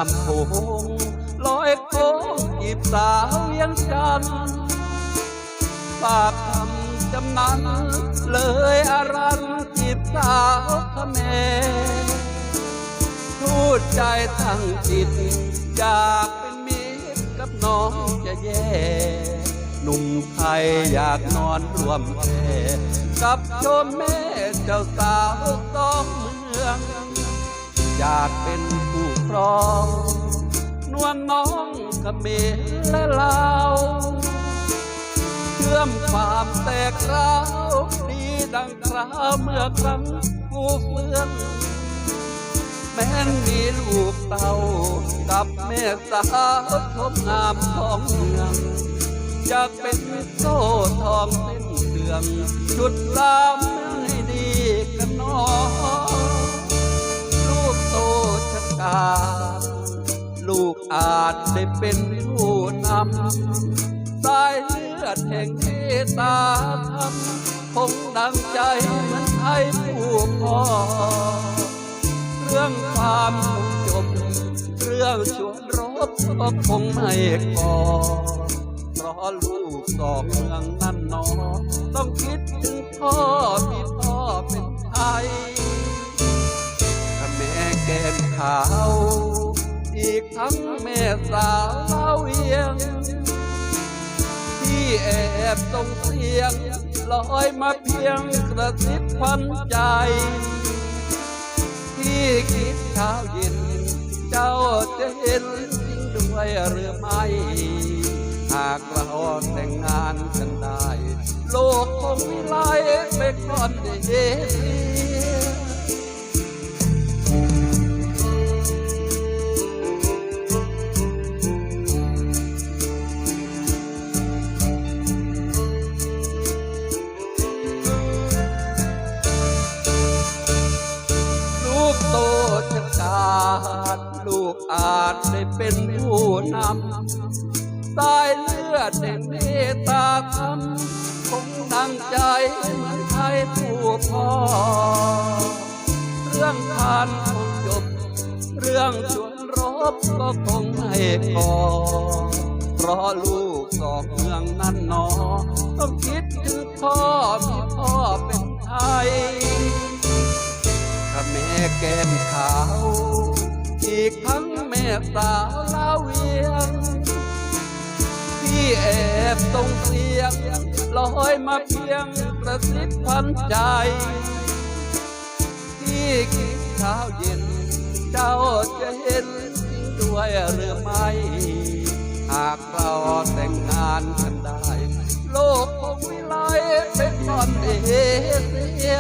ำโขงลอยโค้งจีบสาวยังจันฝากคำจำนั้นเลยอารันจีบสาวขแมพูดใจทั้งจิตอยากเป็นมิตรกับน้องจะแย่หนุ่มไทยอยากนอนร่วมแพกับชมแม่เจ้าสาวสองเมืองอยากเป็นผู้ครองนวลน้องเขมรและลาวเชื่อมความแตกร้าวดีดังคราวเมื่อครั้งผู้เฟื่องแม้นมีลูกเต่ากับแม่สาวชมงามของเมืองอยากเป็นโซ่ทองเส้นเดืองจุดรามให้ดีกันน้องลูกโตชะกาลูกอาจได้เป็นผู้นำสายเลือดแห่งเมตตาธรรมคงดังใจเหมือนไทยผู้พ่อเรื่องความคงจบเรื่องชวนรบก็คงไม่ก่อเพราะลูกสองเมืองนั่นนอต้องคิดถึงพ่อที่พ่อเป็นไทยถ้าแม่แก้มขาวอีกทั้งแม่สาวเล่าเวียงที่แอบส่งเสียงลอยมาเพียงกระซิบควันใจที่คิดเช้าเย็นเจ้าจะเห็นจริงด้วยหรือไม่หากเราแต่งงานกันได้โลกคงวิไลไปก่อนเดีลูกโตจะกาดลูกอาจได้เป็นผู้นำสายเลือดแห่งเมตตาธรรมคงดังใจเหมือนไทยผู้พ่อเรื่องผ่านคงจบเรื่องชวนรบก็คงไม่ก่อเพราะลูกสองเมืองนั่นนอต้องคิดถึงพ่อมีพ่อเป็นไทยถ้าแม่แก้มขาวอีกทั้งแม่สาวลาเวียงที่แอบส่งเสียงลอยมาเพียงกระซิบควันใจที่คิดเช้าเย็นเจ้าจะเห็นจริงด้วยหรือไม่หากเราแต่งงานกันได้โลกคงวิไลเป็นก่อนเอเชีย